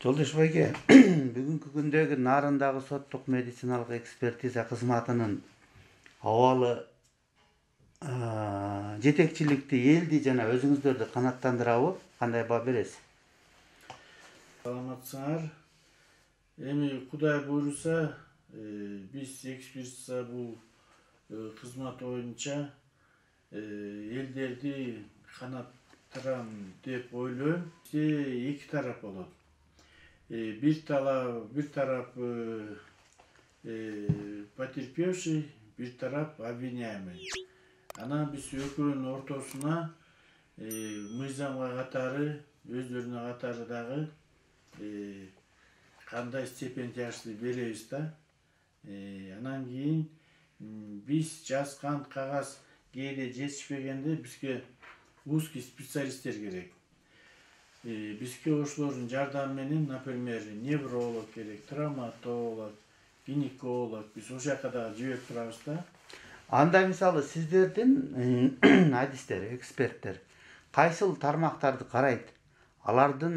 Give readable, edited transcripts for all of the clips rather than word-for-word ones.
Жолдошов эге, бүгүнкү күндөгү Нарындагы соттук медициналык экспертиза кызматынын абалы жетекчиликти элди жана өзүңүздөрдү канааттандырабы? Кандай баа бересиз? Саламатсыңар. Эми Кудай буйруса, биз экспертиза бул кызмат боюнча элдерди канааттырам деп ойлойм. Эки тарап болот. Bir taraf потерпевший, bir taraf обвиняемый. Анан биз экөөнүн ортосуна мыйзамга катары, өздөрүнө катары дагы кандай степень тяжести беребиз да. Анан кийин биз жазган кагаз кээде жетишпегенде бизге узкий специалисттер керек. Бизге ошолордун жардамы менен, например, невролог керек, травматолог, гинеколог, биз ошол жака дагы жиберип турабыз да. Анда мисалы сиздердин адистер, эксперттер кайсыл тармактарды карайт? Алардын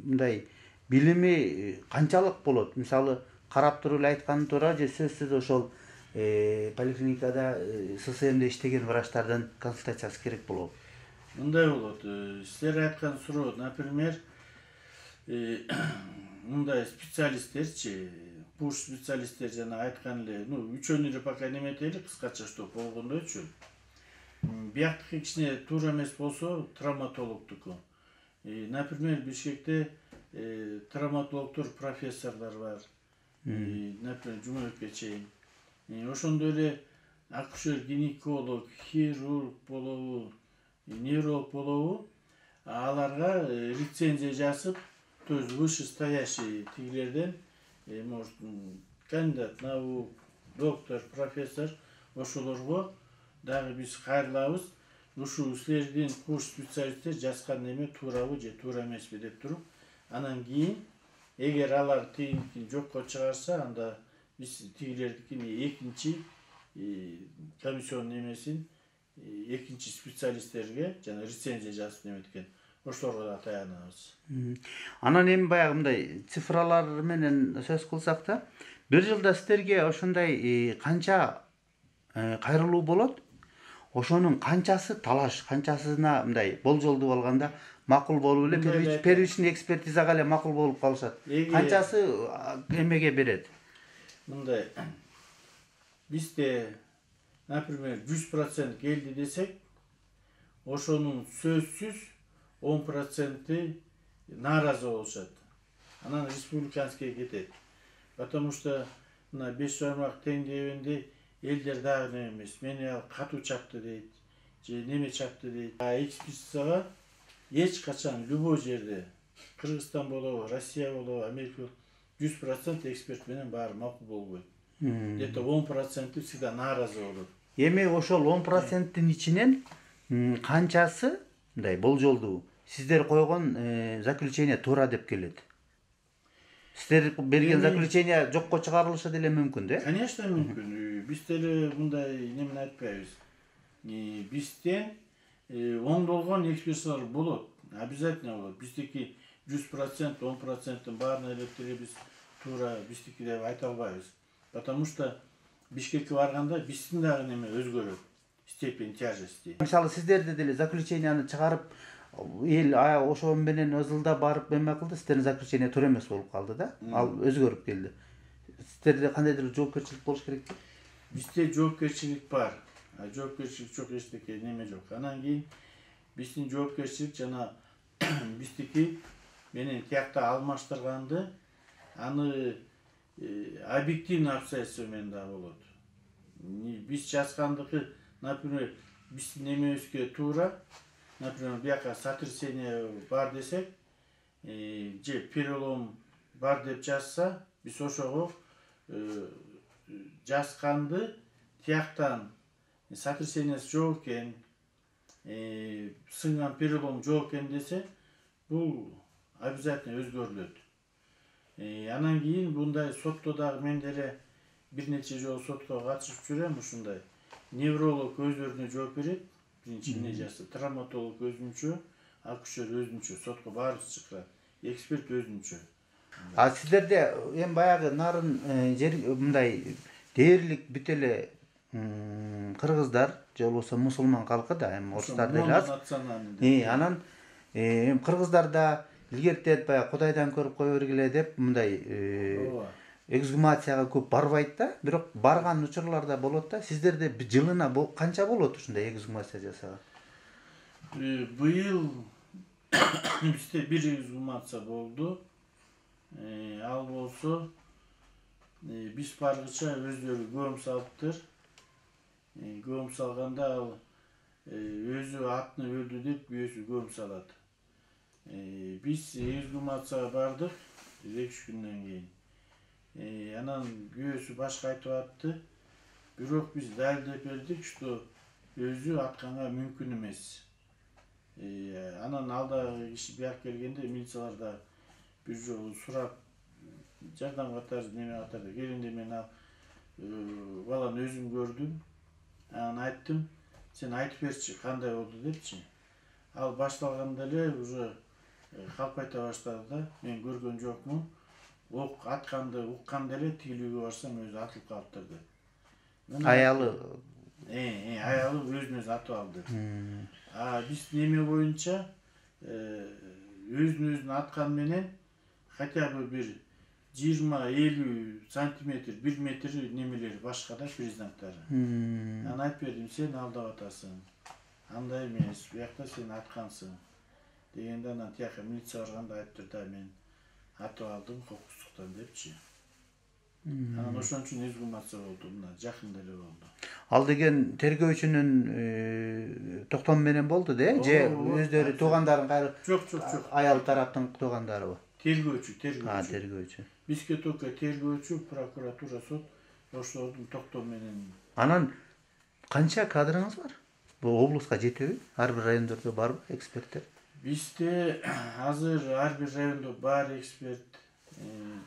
мындай билими канчалык болот? Мисалы карап туруп эле айтканы туура же сөзсүз ошол поликлиникада ССМде иштеген врачтардан консультациясы керек болобу? Мындай болот. Силер айткан суроо, например, мындай специалисттерчи, буш специалисттер жана айткан эле, үчөөнү пока неметели кыскача что болгондойчу. Бияктыкы кичине туура эмес болсо, травматологдуку. Например, Бишкекте травматологдор, профессорлор бар. Например, Жумабекке чейин. Ошондой эле акушер, гинеколог, хирург болобу, невролог болобу, аларга лицензия жазып, то есть вышестоящий тигилерден, может, кандидат наук, доктор, профессор, ошолорго дагы биз кайрылабыз. Ушул силердин курс специалисттер жазган неме туурабы же туура эмеспи деп туруп, анан кийин эгер алар тигиникин жокко чыгарса, анда биз тигилердикини экинчи комиссион немесин экинчи специалисттерге жана лицензия жазып неметкен ошолорго да таянабыз. Анан эми баягы мындай цифралар менен сөз кылсак да, бир жылда сиздерге ошондой канча кайрылуу болот? Ошонун канчасы талаш, канчасына мындай болжолдуу болгондо макул болуп эле первичный экспертизага эле макул болуп калышат. Канчасы эмеге берет? Мындай бизде, например, 100% келди десек, ошонун сөзсүз 10% нааразы болушат. Анан республиканский кетет. Потому что мына 5 бармак тең дегенде элдер дагы эмес. Мени ал катуу чапты дейт, же неме чапты дейт. Экспертизага эч качан любой жерде, Кыргызстан болобу, Россия болобу, Америка 100% эксперт менен баары макул болбойт. Где-то 10% всегда нааразы болот. Эми ошол 10%-тин ичинен канчасы мындай болжолдуу сиздер койгон заключение туура деп келет? Сиздер берген заключение жокко чыгарылышы деле мүмкүн да? Конечно, мүмкүн. Биз деле мындай немени айтпайбыз. Бизден оңдолгон экспертизалар болот. Обязательно болот. Биздики 100%, 10%-тын баарына электире биз туура биздики деп айта албайбыз. Потому что Бишкекке барганда биздин дагы неме өзгөрөт. Степень тяжести. Мисалы сиздерде деле заключенияны чыгарып, эл ошо менен ызылда барып эме кылды, сиздердин заключение туура эмес болуп калды да? Ал өзгөрүп келди. Сиздерде кандайдыр жоопкерчилик болуш керек? Бизде жоопкерчилик бар. Жоопкерчилик жок, эчтеке неме жок. Анан кийин биздин жоопкерчилик жана биздики менен тиякта алмаштырганды, аны объективный обстоятельства менен да болот. Биз жазгандыкы, например, биздин немебизге туура, например, бияка сотрясение бар десек, же перелом бар деп жазса, биз ошого жазганды тияктан сотрясениясы жок экен, сынган перелом жок экен десе, бул обязательно өзгөрүлөт. Анан кийин мындай сотто дагы мен деле бир нече жолу сотко катышып жүрөм ушундай. Невролог өздөрүнө жооп берет, биринчи эмне жазса, травматолог өзүнчө, акушер өзүнчө, сотко баарыбыз чакырат. эксперт өзүнчө. А сиздерде эми баягы нарын жер мындай дээрлик бүт эле кыргыздар же болбосо мусулман калкы да, эми орустар деле аз. Анан эми кыргыздарда илгертен баягы Кудайдан көрүп кое бергиле деп мындай эксгумацияга көп барбайт да, бирок барган учурларда болот да. Сиздерде жылына канча болот ушундай эксгумация жасаган? Быйыл бизде бир эксгумация болду. Ал болсо биз баргыча өздөрү көм салыптыр. Көм салганда ал өзү атны өлдү деп күйөөсү көм салат. Биз эксгумацияга бардык 2-3 күндөн кийин. Анан күйөөсү башка айтып атты. Бирок биз далилдеп бердик, что өзү атканга мүмкүн эмес. Анан алдагы киши бияк келгенде милицияларда бир жолу сурап, жардам катары неме катары келгенде мен ал баланы өзүм көрдүм. Анан айттым, сен айтып берчи кандай болду депчи. Ал башталганда эле уже калпайта баштады да, мен көргөн жокмун. Ок атканды укканда эле тигилүүгө барсам өзү атылып калыптыр деп. Аялы аялы өзүн-өзү атып алды. Биз неме боюнча өзүн-өзүн аткан менен хотя бы бир 20-50 сантиметр, 1 метр немелери башка да признактары. Анан айтып бердим, сен алдап атасың. Андай эмес, буякта сен аткансың. Дегенде анан тияка милиция барганда айтыптыр да, мен атып алдым кокустуктан депчи. Анан ошон үчүн эксгумация болду, мына жакында эле болду. Ал деген тергөөчүнүн токтому менен болду да, же өздөрү туугандарын кайрып? Жок. Аял тараптын туугандарыбы? Тергөөчү. Бизге только тергөөчү, прокуратура, суд ошолордун токтому менен. Анан канча кадрыңыз бар? Бул облуска жетеби? Ар бир райондордо барбы эксперттер? Бизде азыр ар бир райондо бар эксперт.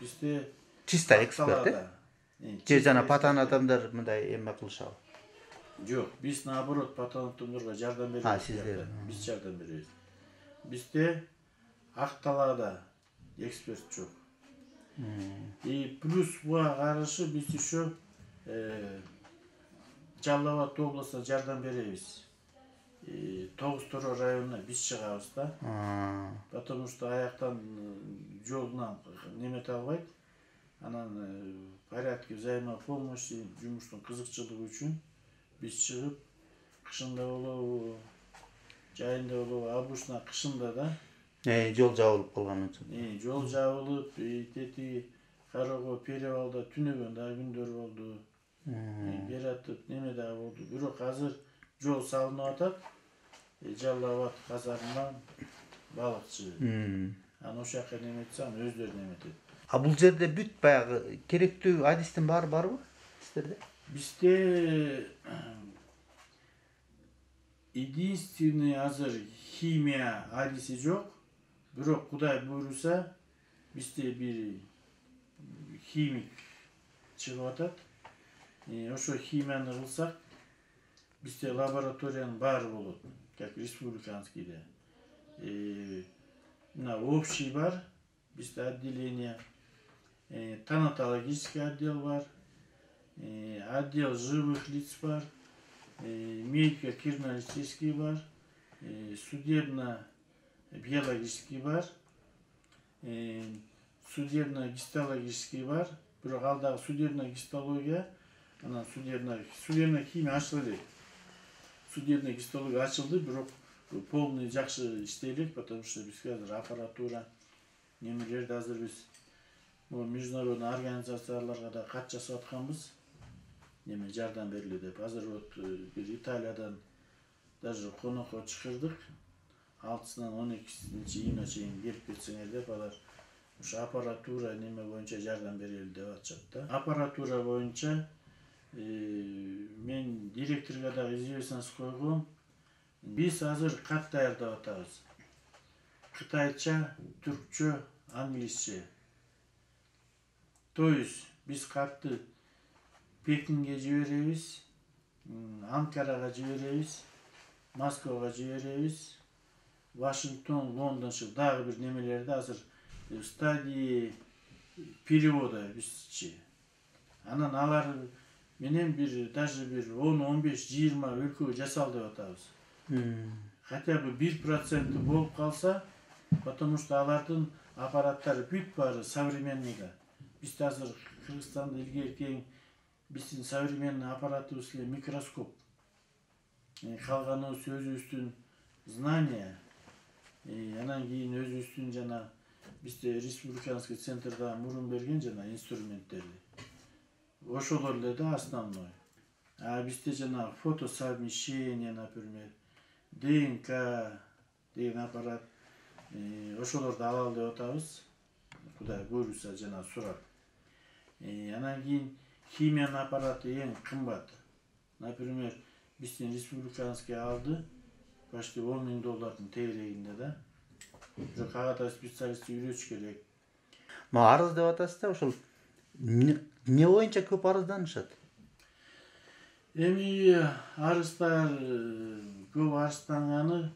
Бизде чисто эксперт, же жана патан адамдар мындай эме кылышабы? Жок, биз наоборот патан адамдарга жардам беребиз. Сиздер? Биз жардам беребиз. Бизде Ак Талаада эксперт жок. Плюс буга каршы биз еще Жалал Абад областына жардам беребиз. 9 районуна биз чыгабыз да. Потому что аяктан жолунан немете албайт. Анан порядке взаимопомощи жумуштун кызыкчылыгы үчүн биз чыгып, кышында болобу, жайында болобу, обычно кышында да. Жол жабылып калган үчүн. Жол жабылып, тети Карого перевалда түнөгөн да күндөр болду. Бератып неме да болду. Бирок азыр жол салынып атат. Жалал Абад казарынан балыкчы. Анан ошол жака неметсем өздөрү неметет. Бул жерде бүт баягы керектүү адистин баары барбы сиздерде? Бизде единственный азыр химия адиси жок. Бирок Кудай буйруса, бизде бир химик чыгып атат. Ошо химияны кылсак, бизде лабораториянын баары болот, как республиканскийде. Мына общий бар, бизде отделение, тонатологический отдел бар, отдел живых лиц бар, медико-криминалистический бар, судебно-биологический бар, судебно-гистологический бар. Бирок алдагы судебно-гистология, анан судебно химия ачылды элек. Судебно-гистология ачылды, бирок полный жакшы иштей элек, потому что бизге азыр аппаратура немелерди азыр биз международный организацияларга да кат жасап атканбыз. Неме жардам бериле деп. Азыр вот бир Италиядан даже конокко чакырдык. 6-сынан 12-июнга чейин келип кетсеңер деп, алар ошо аппаратура неме боюнча жардам берели деп атышат да. Аппаратура боюнча мен директорго да известность койгом. Биз азыр кат даярдап атабыз. Кытайча, түркчө, англисче. То есть биз катты Пекинге жиберебиз, Анкарага жиберебиз, Москвага жиберебиз, Вашингтон, Лондон дагы бир немелерди азыр стадии перевода bizçi. Анан алар менен даже 10-15-20 өлкөгө жасалды деп атабыз. Хотя бы 1% болуп калса, потому что алардын аппараттары бүт баары современный да. Биз азыр Кыргызстанда илгерки биздин современный аппаратыбыз эле микроскоп. Калганыбыз өзүбүздүн знания. Анан кийин өзүбүздүн жана бизде республиканский центрда мурун берген жана инструменттерди. Ошолор эле да основной. А бизде жана фотосовмещение, например, ДНК деген аппарат, ошолорду алалы деп атабыз. Кудай буйруса жана сурап. Анан кийин химиянын аппараты эң кымбат. Например, биздин республиканский алды почти $10.000 тегерегинде да. Бирок ага да специалистти үйрөтүш керек. Мына арыз деп атасыз да, ошол эмне боюнча көп арызданышат? Эми арыздар көп арызданганы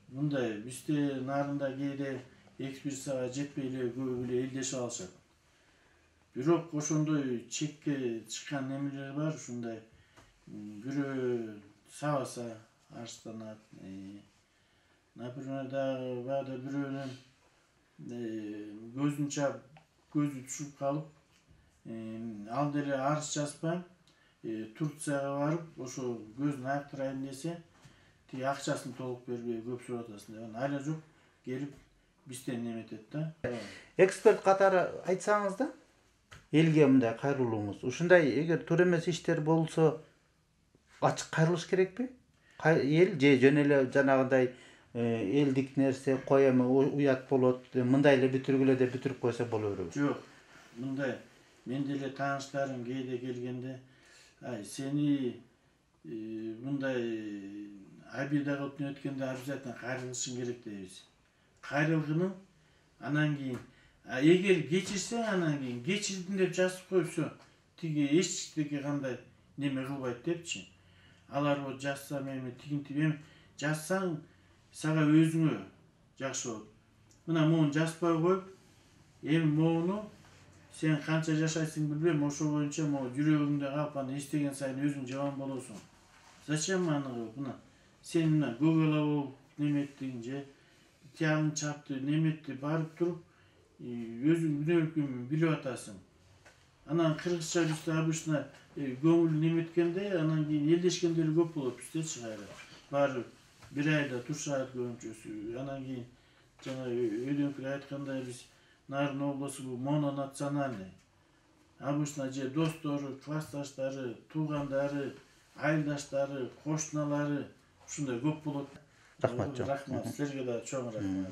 мындай, бизде нарында кээде экспедицияга жетпей эле көбү эле элдешип алышат. Бирок ошондой чекке чыккан немелер бар, ушундай бирөө сабаса арызданат. Например, дагы баягыда бирөөнүн көзүн чап, көзү түшүп калып, ал деле арыз жазбай, Турцияга барып, ошо көзүн айыктырайын десе, тиги акчасын толук бербей көп сурап атасың деп. Айла жок, келип бизден неметет да. Эксперт катары айтсаңыз да, элге мындай кайрылууңуз. Ушундай эгер туура эмес иштер болсо, ачык кайрылыш керекпи? Эл же жөн эле жанагындай элдик нерсе кой эми уят болот, мындай эле бүтүргүлө деп бүтүрүп койсо боло береби? Жок, мындай мен деле тааныштарым кээде келгенде, ай сени мындай обида кылып өткөндө обязательно кайрылышың керек дейбиз. Кайрылгынын анан кийин эгер кечирсең анан кийин кечирдим деп жазып койсо, тиги эчтеке кандай неме кылбайт депчи. Алар вот жазсам эми тигинтип жазсаң сага өзүңө жакшы болот. Мына муну жазбай коюп, эми муну сен канча жашайсың билбейм, ошо боюнча могу жүрөгүңдө калып, аны эстеген сайын өзүң жаман болосуң. Зачем аны кылып? Мына сен мына көкала болуп неметтиң же тиягың чапты, неметти барып туруп, өзүң күнөөлүкүн билип атасың. Анан кыргызча бизде обычно көңүл неметкенде, анан кийин элдешкендер көп болот биздечи кайра. Баары бир айда турушат көбүнчөсү. Анан кийин жана өйдөнкү айткандай биз Нарын обласу мононациональный. Обычно же достору, классташтары, туугандары, айылдаштары, кошуналары ушундай көп болот. Рахмат. Рахмат, силерге да чоң рахмат.